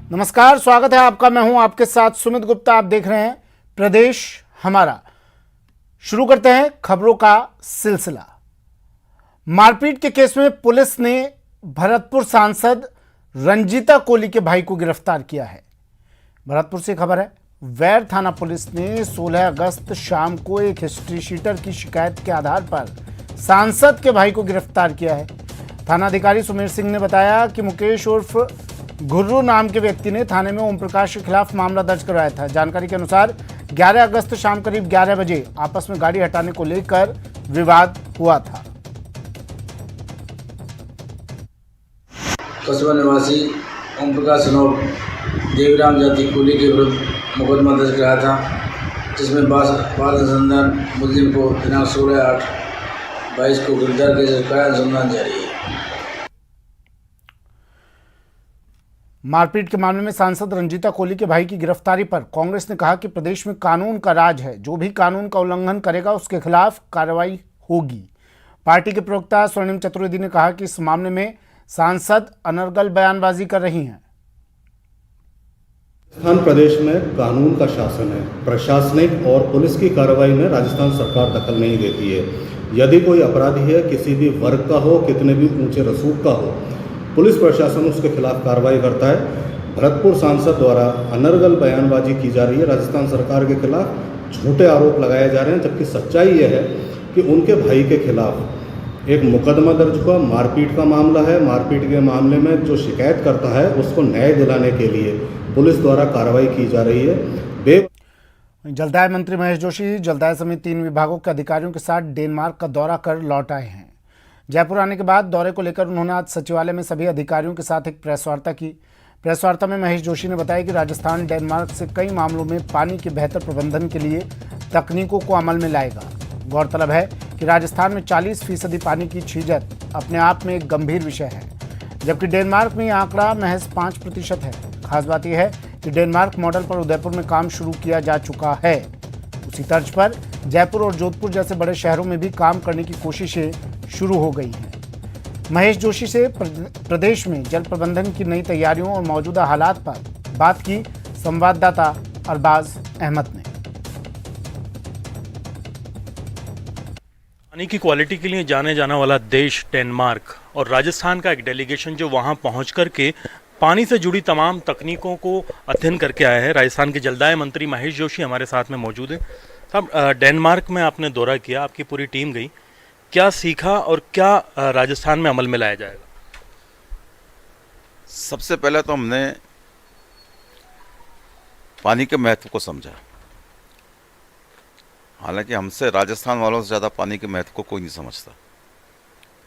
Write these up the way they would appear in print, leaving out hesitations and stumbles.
नमस्कार, स्वागत है आपका। मैं हूं आपके साथ सुमित गुप्ता। आप देख रहे हैं प्रदेश हमारा। शुरू करते हैं खबरों का सिलसिला। मारपीट के केस में पुलिस ने भरतपुर सांसद रंजीता कोली के भाई को गिरफ्तार किया है। भरतपुर से खबर है। वैर थाना पुलिस ने 16 अगस्त शाम को एक हिस्ट्री शीटर की शिकायत के आधार पर सांसद के भाई को गिरफ्तार किया है। थानाधिकारी सुमेर सिंह ने बताया कि मुकेश उर्फ घुर्रू नाम के व्यक्ति ने थाने में ओम प्रकाश के खिलाफ मामला दर्ज करवाया था। जानकारी के अनुसार 11 अगस्त शाम करीब 11 बजे आपस में गाड़ी हटाने को लेकर विवाद हुआ था। कस्बा निवासी ओम प्रकाश देवीराम जाति कोली के विरुद्ध मुकदमा दर्ज कराया था, जिसमें बाद अनुसंधान मुलजिम को दिनांक 16/8/22 को गिरफ्तार किया जाकर अनुसंधान जारी है। मारपीट के मामले में सांसद रंजीता कोली के भाई की गिरफ्तारी पर कांग्रेस ने कहा कि प्रदेश में कानून का राज है, जो भी कानून का उल्लंघन करेगा उसके खिलाफ कार्रवाई होगी। पार्टी के प्रवक्ता स्वर्णिम चतुर्वेदी ने कहा कि इस मामले में सांसद अनर्गल बयानबाजी कर रही हैं। राजस्थान प्रदेश में कानून का शासन है। प्रशासनिक और पुलिस की कार्रवाई में राजस्थान सरकार दखल नहीं देती है। यदि कोई अपराधी है, किसी भी वर्ग का हो, कितने भी ऊंचे रसूख का हो, पुलिस प्रशासन उसके खिलाफ कार्रवाई करता है। भरतपुर सांसद द्वारा अनर्गल बयानबाजी की जा रही है। राजस्थान सरकार के खिलाफ झूठे आरोप लगाए जा रहे हैं, जबकि सच्चाई यह है कि उनके भाई के खिलाफ एक मुकदमा दर्ज हुआ। मारपीट का मामला है। मारपीट के मामले में जो शिकायत करता है उसको न्याय दिलाने के लिए पुलिस द्वारा कार्रवाई की जा रही है। जलदाय मंत्री महेश जोशी जलदाय समेत 3 विभागों के अधिकारियों के साथ डेनमार्क का दौरा कर लौट आए हैं। जयपुर आने के बाद दौरे को लेकर उन्होंने आज सचिवालय में सभी अधिकारियों के साथ एक प्रेस वार्ता की। प्रेस वार्ता में महेश जोशी ने बताया कि राजस्थान डेनमार्क से कई मामलों में पानी के बेहतर प्रबंधन के लिए तकनीकों को अमल में लाएगा। गौरतलब है कि राजस्थान में 40% पानी की छीजत अपने आप में एक गंभीर विषय है, जबकि डेनमार्क में यह आंकड़ा महज 5% है। खास बात यह है कि डेनमार्क मॉडल पर उदयपुर में काम शुरू किया जा चुका है। उसी तर्ज पर जयपुर और जोधपुर जैसे बड़े शहरों में भी काम करने की कोशिशें शुरू हो गई हैं। महेश जोशी से प्रदेश में जल प्रबंधन की नई तैयारियों और मौजूदा हालात पर बात की संवाददाता अरबाज अहमद ने। पानी की क्वालिटी के लिए जाने जाने वाला देश डेनमार्क और राजस्थान का एक डेलीगेशन जो वहां पहुंच करके पानी से जुड़ी तमाम तकनीकों को अध्ययन करके आया है। राजस्थान के जलदाय मंत्री महेश जोशी हमारे साथ में मौजूद है। साहब, डेनमार्क में आपने दौरा किया, आपकी पूरी टीम गई, क्या सीखा और क्या राजस्थान में अमल में लाया जाएगा? सबसे पहले तो हमने पानी के महत्व को समझा। हालांकि हमसे राजस्थान वालों से ज़्यादा पानी के महत्व को कोई नहीं समझता।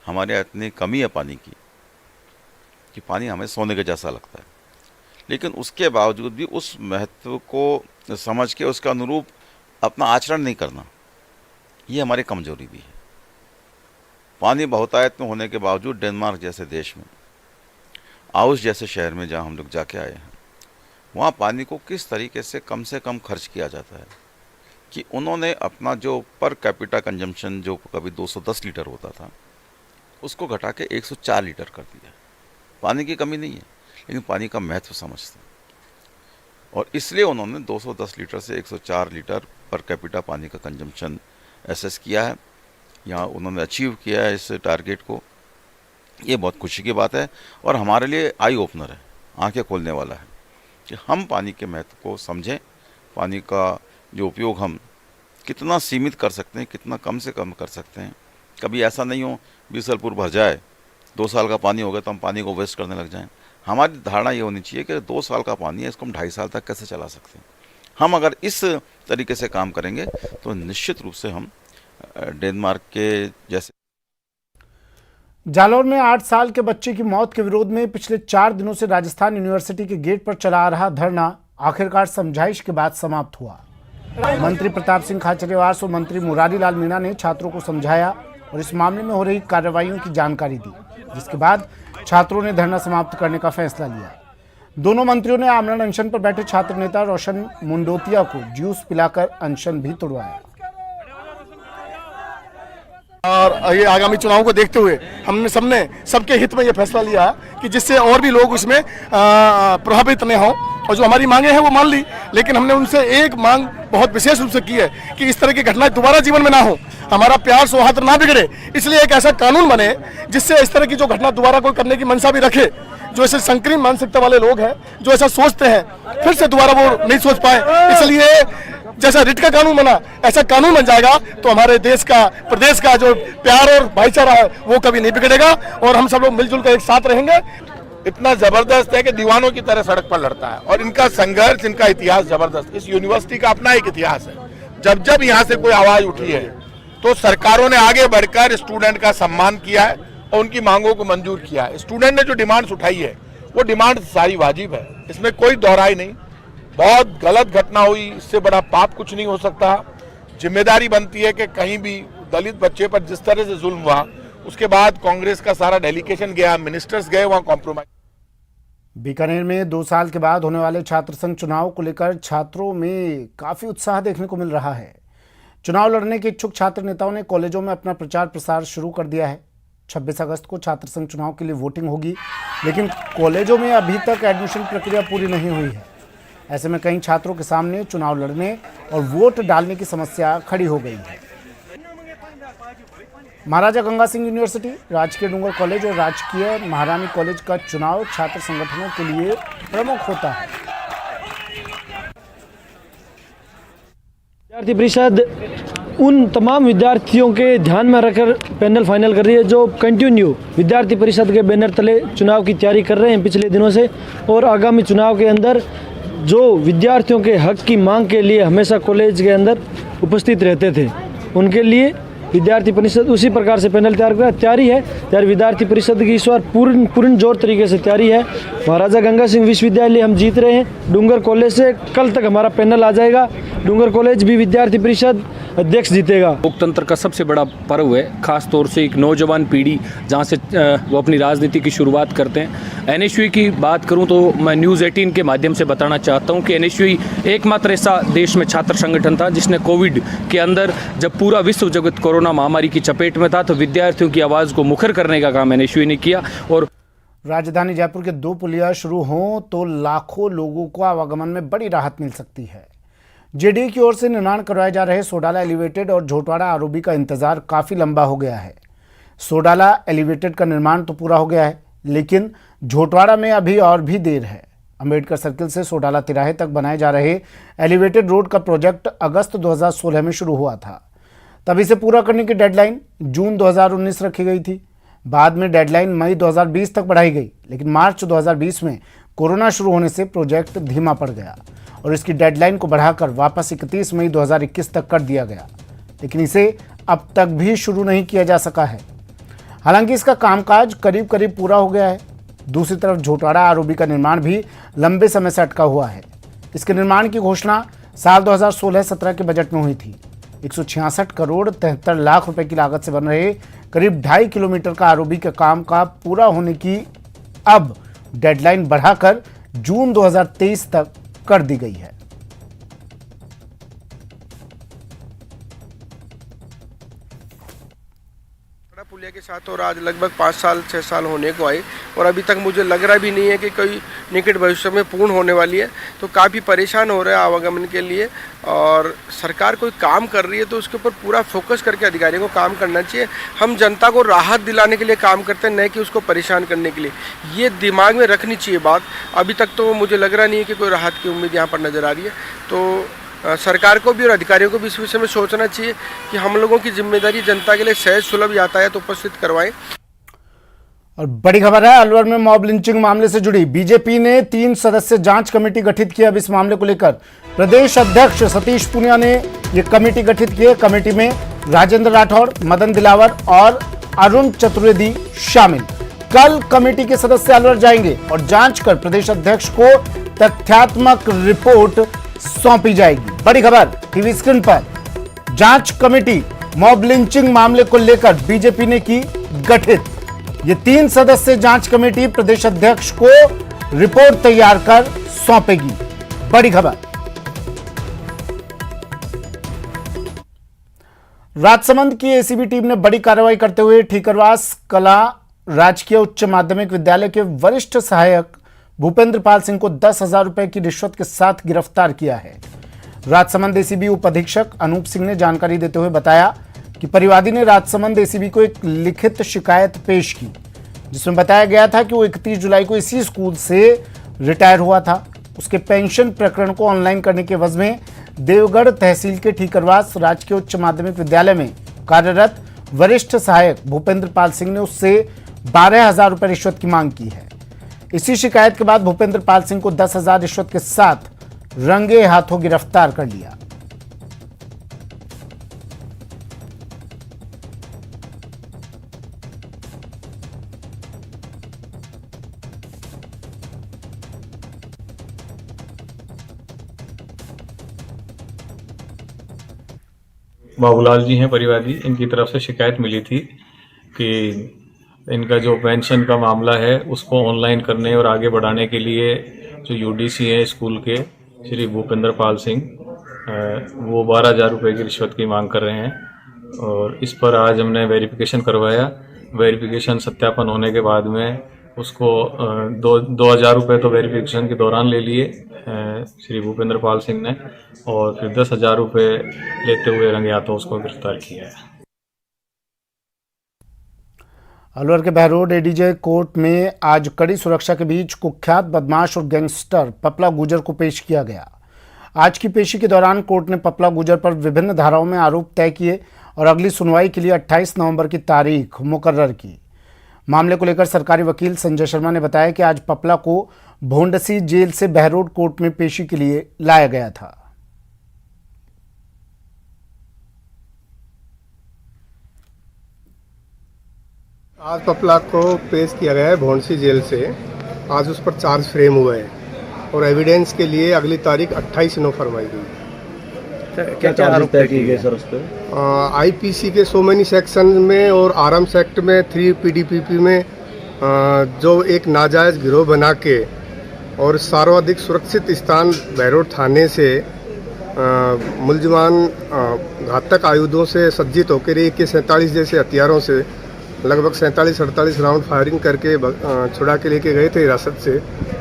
हमारे यहाँ इतनी कमी है पानी की कि पानी हमें सोने के जैसा लगता है, लेकिन उसके बावजूद भी उस महत्व को समझ के उसके अनुरूप अपना आचरण नहीं करना, ये हमारी कमजोरी भी है। पानी बहुतायत में होने के बावजूद डेनमार्क जैसे देश में, आउस जैसे शहर में जहाँ हम लोग जाके आए हैं, वहाँ पानी को किस तरीके से कम खर्च किया जाता है कि उन्होंने अपना जो पर कैपिटा कंजम्पशन जो कभी 210 लीटर होता था उसको घटा के 104 लीटर कर दिया। पानी की कमी नहीं है, लेकिन पानी का महत्व समझते हैं और इसलिए उन्होंने 210 लीटर से 104 लीटर पर कैपिटा पानी का कंजम्पशन एसेस किया है। यहाँ उन्होंने अचीव किया है इस टारगेट को। ये बहुत खुशी की बात है और हमारे लिए आई ओपनर है, आंखें खोलने वाला है कि हम पानी के महत्व को समझें। पानी का जो उपयोग हम कितना सीमित कर सकते हैं, कितना कम से कम कर सकते हैं। कभी ऐसा नहीं हो 20 साल पूर्व भर जाए, 2 साल का पानी हो गया तो हम पानी को वेस्ट करने लग जाएं। हमारी धारणा ये होनी चाहिए कि 2 साल का पानी है, इसको हम 2.5 साल तक कैसे चला सकते हैं। हम अगर इस तरीके से काम करेंगे तो निश्चित रूप से हम डेनमार्क के जैसे। जालौर में 8 साल के बच्चे की मौत के विरोध में पिछले 4 दिनों से राजस्थान यूनिवर्सिटी के गेट पर चला आ रहा धरना आखिरकार समझाइश के बाद समाप्त हुआ। मंत्री प्रताप सिंह खाचरियावास और मंत्री मुरारी लाल मीणा ने छात्रों को समझाया और इस मामले में हो रही कार्रवाइयों की जानकारी दी, जिसके बाद छात्रों ने धरना समाप्त करने का फैसला लिया। दोनों मंत्रियों ने आमरण अनशन पर बैठे छात्र नेता रोशन मुंडोतिया को जूस पिलाकर अनशन भी तोड़वाया। और ये आगामी चुनाव को देखते हुए हमने सबके हित में ये फैसला लिया कि जिससे और भी लोग उसमें प्रभावित न हों, और जो हमारी मांगे हैं वो मान ली, लेकिन हमने उनसे एक मांग बहुत विशेष रूप से की है कि इस तरह की घटनाएं दोबारा जीवन में ना हो, हमारा प्यार सौहार्द ना बिगड़े, इसलिए एक ऐसा कानून बने जिससे इस तरह की जो घटना दोबारा कोई करने की मंशा भी रखे, जो ऐसे संकीर्ण मानसिकता वाले लोग हैं, जो ऐसा सोचते हैं, फिर से दोबारा वो नहीं सोच पाए। इसलिए जैसा रिट का कानून बना ऐसा कानून बन जाएगा तो हमारे देश का, प्रदेश का जो प्यार और भाईचारा है वो कभी नहीं बिगड़ेगा और हम सब लोग मिलजुल कर एक साथ रहेंगे। इतना जबरदस्त है कि दीवानों की तरह सड़क पर लड़ता है और इनका संघर्ष, इनका इतिहास जबरदस्त। इस यूनिवर्सिटी का अपना एक इतिहास है। जब जब यहाँ से कोई आवाज उठी है तो सरकारों ने आगे बढ़कर स्टूडेंट का सम्मान किया है और उनकी मांगों को मंजूर किया है। स्टूडेंट ने जो डिमांड्स उठाई है वो डिमांड सारी वाजिब है, इसमें कोई दोहराई नहीं। बहुत गलत घटना हुई, इससे बड़ा पाप कुछ नहीं हो सकता। जिम्मेदारी बनती है कि कहीं भी दलित बच्चे पर जिस तरह से जुल्म हुआ, उसके बाद कांग्रेस का सारा डेलीगेशन गया, मिनिस्टर्स गए, वहां कॉम्प्रोमाइज। बीकानेर में 2 साल के बाद होने वाले छात्र संघ चुनाव को लेकर छात्रों में काफी उत्साह देखने को मिल रहा है। चुनाव लड़ने के इच्छुक छात्र नेताओं ने कॉलेजों में अपना प्रचार प्रसार शुरू कर दिया है। 26 अगस्त को छात्र संघ चुनाव के लिए वोटिंग होगी, लेकिन कॉलेजों में अभी तक एडमिशन प्रक्रिया पूरी नहीं हुई है। ऐसे में कई छात्रों के सामने चुनाव लड़ने और वोट डालने की समस्या खड़ी हो गई है। महाराजा गंगा सिंह यूनिवर्सिटी, राजकीय डूंगर कॉलेज और राजकीय महारानी कॉलेज का चुनाव छात्र संगठनों के लिए प्रमुख होता है। विद्यार्थी परिषद उन तमाम विद्यार्थियों के ध्यान में रखकर पैनल फाइनल कर रही है जो कंटिन्यू विद्यार्थी परिषद के बैनर तले चुनाव की तैयारी कर रहे हैं पिछले दिनों से, और आगामी चुनाव के अंदर जो विद्यार्थियों के हक की मांग के लिए हमेशा कॉलेज के अंदर उपस्थित रहते थे, उनके लिए विद्यार्थी परिषद उसी प्रकार से पैनल तैयार कर तैयारी है। यार विद्यार्थी परिषद की इस बार पूर्ण जोर तरीके से तैयारी है। महाराजा गंगा सिंह विश्वविद्यालय हम जीत रहे हैं। डूंगर कॉलेज से कल तक हमारा पैनल आ जाएगा। डूंगर कॉलेज भी विद्यार्थी परिषद अध्यक्ष जीतेगा। लोकतंत्र का सबसे बड़ा पर्व है, खास तौर से एक नौजवान पीढ़ी जहाँ से वो अपनी राजनीति की शुरुआत करते हैं। एनएसयूई की बात करूँ तो मैं न्यूज़ 18 के माध्यम से बताना चाहता हूँ कि एनएसयूई एकमात्र ऐसा देश में छात्र संगठन था जिसने कोविड के अंदर, जब पूरा विश्व जगत कोरोना महामारी की चपेट में था, तो विद्यार्थियों की आवाज़ को मुखर करने का काम एनएसयूई ने किया। और राजधानी जयपुर के 2 पुलिया शुरू हों तो लाखों लोगों को आवागमन में बड़ी राहत मिल सकती है। जेडीयू की ओर से निर्माण करवाए जा रहे सोडाला एलिवेटेड और झोटवाड़ा आरओबी का इंतजार काफी लंबा हो गया है। सोडाला एलिवेटेड का निर्माण तो पूरा हो गया है, लेकिन झोटवाड़ा में अभी और भी देर है। अंबेडकर सर्किल से सोडाला तिराहे तक बनाए जा रहे एलिवेटेड रोड का प्रोजेक्ट अगस्त 2016 में शुरू हुआ था। तब इसे पूरा करने की डेडलाइन जून 2019 रखी गई थी। बाद में डेडलाइन मई 2020 तक बढ़ाई गई, लेकिन मार्च 2020 में कोरोना शुरू होने से प्रोजेक्ट धीमा पड़ गया और इसकी डेडलाइन को बढ़ाकर वापस 31 मई 2021 तक कर दिया गया, लेकिन इसे अब तक भी शुरू नहीं किया जा सका है। हालांकि इसका कामकाज करीब करीब पूरा हो गया है। दूसरी तरफ झोटवाड़ा आरओबी का निर्माण भी लंबे समय से अटका हुआ है। इसके निर्माण की घोषणा साल 2016-17 के बजट में हुई थी। 166 करोड़ 73 लाख रुपए की लागत से बन रहे करीब 2.5 किलोमीटर का आरओबी के काम का पूरा होने की अब डेडलाइन बढ़ाकर जून 2023 तक कर दी गई है। पुलिया के साथ और आज लगभग 5-6 साल होने को आए और अभी तक मुझे लग रहा भी नहीं है कि कोई निकट भविष्य में पूर्ण होने वाली है। तो काफ़ी परेशान हो रहे हैं आवागमन के लिए, और सरकार कोई काम कर रही है तो उसके ऊपर पूरा फोकस करके अधिकारियों को काम करना चाहिए। हम जनता को राहत दिलाने के लिए काम करते हैं, न कि उसको परेशान करने के लिए। ये दिमाग में रखनी चाहिए बात। अभी तक तो मुझे लग रहा नहीं है कि कोई राहत की उम्मीद यहाँ पर नज़र आ रही है। तो सरकार को भी और अधिकारियों को भी इस विषय में सोचना चाहिए कि हम लोगों की जिम्मेदारी जनता के लिए सहज सुलभ यातायात उपस्थित करवाएं। और बड़ी खबर है, अलवर में मॉब लिंचिंग मामले से जुड़ी बीजेपी ने 3 सदस्य जांच कमेटी गठित की। अब इस मामले को लेकर प्रदेश अध्यक्ष सतीश पूनिया ने यह कमेटी गठित की है। कमेटी में राजेंद्र राठौड़, मदन दिलावर और अरुण चतुर्वेदी शामिल। कल कमेटी के सदस्य अलवर जाएंगे और जांच कर प्रदेश अध्यक्ष को तथ्यात्मक रिपोर्ट सौंपी जाएगी। बड़ी खबर टीवी स्क्रीन पर। जांच कमेटी मॉब लिंचिंग मामले को लेकर बीजेपी ने की गठित। ये 3 सदस्य जांच कमेटी प्रदेश अध्यक्ष को रिपोर्ट तैयार कर सौंपेगी। बड़ी खबर। राजसमंद की एसीबी टीम ने बड़ी कार्रवाई करते हुए ठीकरवास कला राजकीय उच्च माध्यमिक विद्यालय के वरिष्ठ सहायक भूपेंद्र पाल सिंह को 10,000 रुपए की रिश्वत के साथ गिरफ्तार किया है। राजसमंद एसीबी उप अधीक्षक अनूप सिंह ने जानकारी देते हुए बताया कि परिवादी ने राजसमंद एसीबी को एक लिखित शिकायत पेश की, जिसमें बताया गया था कि वो 31 जुलाई को इसी स्कूल से रिटायर हुआ था। उसके पेंशन प्रकरण को ऑनलाइन करने के एवज में देवगढ़ तहसील के ठीकरवास राजकीय उच्च माध्यमिक विद्यालय में कार्यरत वरिष्ठ सहायक भूपेंद्र पाल सिंह ने उससे 12,000 रुपए रिश्वत की मांग की है। इसी शिकायत के बाद भूपेंद्र पाल सिंह को 10,000 रिश्वत के साथ रंगे हाथों गिरफ्तार कर लिया। बाबूलाल जी हैं परिवादी, इनकी तरफ से शिकायत मिली थी कि इनका जो पेंशन का मामला है उसको ऑनलाइन करने और आगे बढ़ाने के लिए जो यूडीसी है स्कूल के श्री भूपेंद्र पाल सिंह वो 12,000 रुपये की रिश्वत की मांग कर रहे हैं। और इस पर आज हमने वेरिफिकेशन करवाया। वेरिफिकेशन सत्यापन होने के बाद में उसको 2,000 रुपये तो वेरिफिकेशन के दौरान ले लिए श्री भूपेंद्र पाल सिंह ने, और फिर 10,000 रुपये लेते हुए रंगे हाथों उसको गिरफ्तार किया है। अलवर के बहरोड एडीजे कोर्ट में आज कड़ी सुरक्षा के बीच कुख्यात बदमाश और गैंगस्टर पपला गुजर को पेश किया गया। आज की पेशी के दौरान कोर्ट ने पपला गुजर पर विभिन्न धाराओं में आरोप तय किए और अगली सुनवाई के लिए 28 नवंबर की तारीख मुकर्रर की। मामले को लेकर सरकारी वकील संजय शर्मा ने बताया कि आज पपला को भोंडसी जेल से बहरोड कोर्ट में पेशी के लिए लाया गया था। आज पपला को पेश किया गया है भोंडसी जेल से। आज उस पर चार्ज फ्रेम हुआ है और एविडेंस के लिए अगली तारीख 28 नवंबर फरमाई गई। क्या आरोप तय किए गए सर उस पर? आईपीसी के सो मेनी सेक्शन में और आर्म्स एक्ट में 3 पीडीपीपी में जो एक नाजायज गिरोह बना के और सर्वाधिक सुरक्षित स्थान बहरोड थाने से मुलजमान घातक आयुधों से सज्जित होकर AK-47 जैसे हथियारों से लगभग 47-48 राउंड फायरिंग करके छुड़ा के लेके गए थे हिरासत से।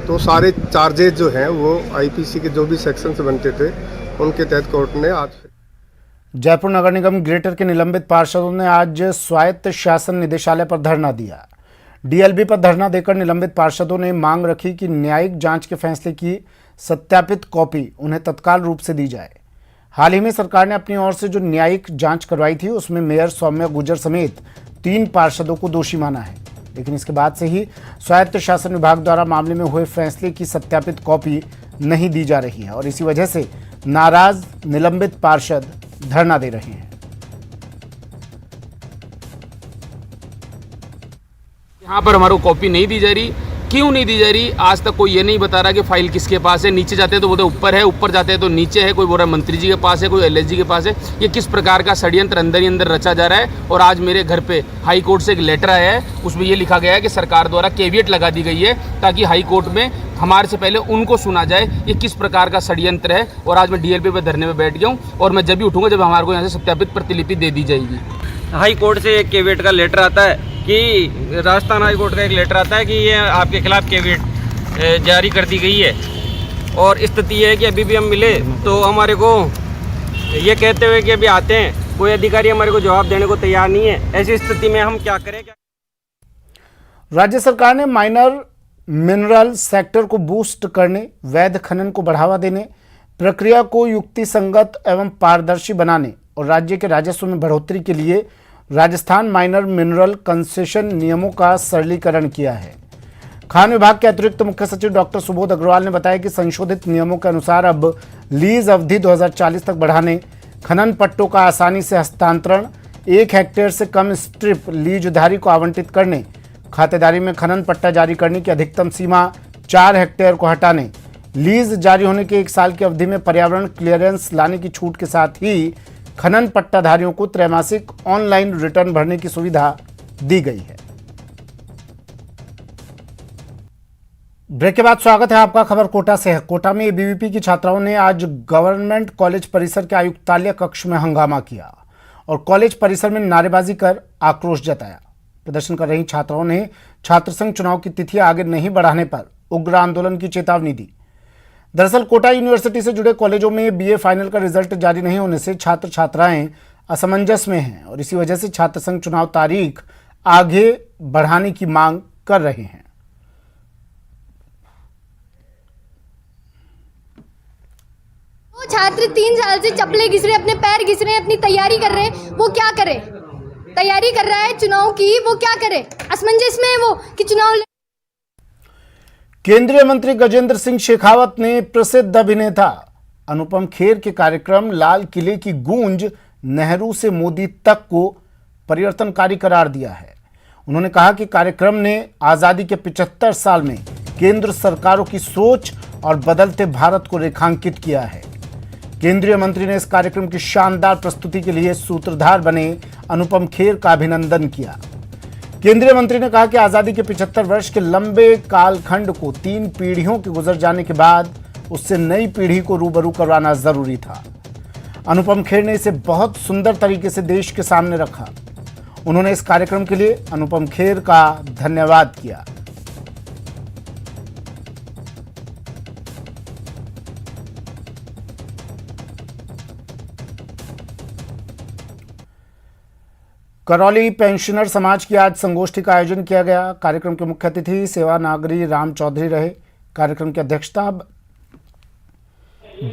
तो सारे चार्जेज जो हैं वो आईपीसी के जो भी सेक्शन से बनते थे उनके तहत कोर्ट ने आज। जयपुर नगर निगम ग्रेटर के निलंबित पार्षदों ने आज स्वायत्त शासन निदेशालय पर धरना दिया। डीएलबी पर धरना देकर निलंबित पार्षदों ने मांग रखी कि न्यायिक जांच के फैसले की सत्यापित कॉपी उन्हें तत्काल रूप से दी जाए। हाल ही में सरकार ने अपनी ओर से जो न्यायिक जांच करवाई थी उसमें मेयर सौम्या गुर्जर समेत 3 पार्षदों को दोषी माना है, लेकिन इसके बाद से ही स्वायत्त शासन विभाग द्वारा मामले में हुए फैसले की सत्यापित कॉपी नहीं दी जा रही है और इसी वजह से नाराज निलंबित पार्षद धरना दे रहे हैं। यहाँ पर हमारे को कॉपी नहीं दी जा रही। क्यों नहीं दी जा रही? आज तक कोई ये नहीं बता रहा कि फाइल किसके पास है। नीचे जाते हैं तो बोलते ऊपर है, ऊपर जाते हैं तो नीचे है। कोई बोल रहा है मंत्री जी के पास है, कोई एलएसजी के पास है। ये किस प्रकार का षड्यंत्र अंदर ही अंदर रचा जा रहा है। और आज मेरे घर पे हाई कोर्ट से एक लेटर आया है, उसमें ये लिखा गया है कि सरकार द्वारा कैविएट लगा दी गई है ताकि हाई कोर्ट में हमारे से पहले उनको सुना जाए ये किस प्रकार का षड्यंत्र है। और आज मैं डीएलपी पे धरने में बैठ गया हूँ और मैं जब भी उठूंगा जब हमारे को यहाँ से सत्यापित प्रतिलिपि दे दी जाएगी। हाई कोर्ट से एक कैविएट का लेटर आता है कि राजस्थान हाई कोर्ट का एक लेटर आता है कि ये आपके खिलाफ कैविएट जारी कर दी गई है। और स्थिति ये है कि अभी भी हम मिले तो हमारे को ये कहते हुए कि अभी आते हैं, कोई अधिकारी हमारे को जवाब देने को तैयार नहीं है। ऐसी स्थिति में हम क्या करें? राज्य सरकार ने माइनर मिनरल सेक्टर को बूस्ट करने, वैध खनन को बढ़ावा देने, प्रक्रिया को युक्तिसंगत एवं पारदर्शी बनाने और राज्य के राजस्व में बढ़ोतरी के लिए राजस्थान माइनर मिनरल कंसेशन नियमों का सरलीकरण किया है। खान विभाग के अतिरिक्त मुख्य सचिव डॉक्टर सुबोध अग्रवाल ने बताया कि संशोधित नियमों के अनुसार अब लीज अवधि 2040 तक बढ़ाने, खनन पट्टों का आसानी से हस्तांतरण, 1 हेक्टेयर से कम स्ट्रिप लीजधारी को आवंटित करने, खातेदारी में खनन पट्टा जारी करने की अधिकतम सीमा 4 हेक्टेयर को हटाने, लीज जारी होने के 1 साल की अवधि में पर्यावरण क्लियरेंस लाने की छूट के साथ ही खनन पट्टाधारियों को त्रैमासिक ऑनलाइन रिटर्न भरने की सुविधा दी गई है। ब्रेक के बाद स्वागत है आपका। खबर कोटा से है। कोटा में एबीवीपी की छात्राओं ने आज गवर्नमेंट कॉलेज परिसर के आयुक्तालय कक्ष में हंगामा किया और कॉलेज परिसर में नारेबाजी कर आक्रोश जताया। प्रदर्शन कर रही छात्राओं ने छात्र संघ चुनाव की तिथि आगे नहीं बढ़ाने पर उग्र आंदोलन की चेतावनी दी। दरअसल कोटा यूनिवर्सिटी से जुड़े कॉलेजों में बीए फाइनल का रिजल्ट जारी नहीं होने से छात्र छात्राएं असमंजस में हैं और इसी वजह से छात्र संघ चुनाव तारीख आगे बढ़ाने की मांग कर रहे हैं। छात्र 3 साल से चप्पलें घिस रहे हैं, अपने पैर घिस रहे हैं, अपनी तैयारी कर रहे हैं, वो क्या करे? तैयारी कर रहा है चुनाव की, वो क्या करे? असमंजस में है वो कि चुनाव। केंद्रीय मंत्री गजेंद्र सिंह शेखावत ने प्रसिद्ध अभिनेता अनुपम खेर के कार्यक्रम लाल किले की गूंज नेहरू से मोदी तक को परिवर्तनकारी करार दिया है। उन्होंने कहा कि कार्यक्रम ने आजादी के 75 साल में केंद्र सरकारों की सोच और बदलते भारत को रेखांकित किया है। केंद्रीय मंत्री ने इस कार्यक्रम की शानदार प्रस्तुति के लिए सूत्रधार बने अनुपम खेर का अभिनंदन किया। केंद्रीय मंत्री ने कहा कि आजादी के 75 वर्ष के लंबे कालखंड को 3 पीढ़ियों के गुजर जाने के बाद उससे नई पीढ़ी को रूबरू करवाना जरूरी था। अनुपम खेर ने इसे बहुत सुंदर तरीके से देश के सामने रखा। उन्होंने इस कार्यक्रम के लिए अनुपम खेर का धन्यवाद किया। करौली पेंशनर समाज की आज संगोष्ठी का आयोजन किया गया। कार्यक्रम के मुख्य अतिथि सेवा नागरी राम चौधरी रहे। कार्यक्रम की अध्यक्षता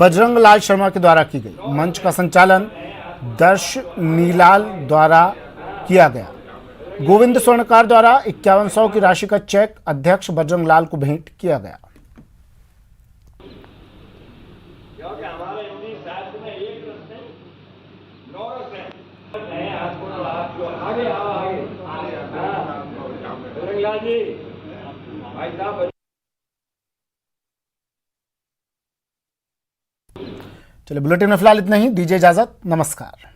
बजरंग लाल शर्मा के द्वारा की गई। मंच का संचालन दर्श नीलाल द्वारा किया गया। गोविंद स्वर्णकार द्वारा 5100 की राशि का चेक अध्यक्ष बजरंग लाल को भेंट किया गया। चलिए बुलेटिन में फिलहाल इतना ही। दीजिए इजाजत। नमस्कार।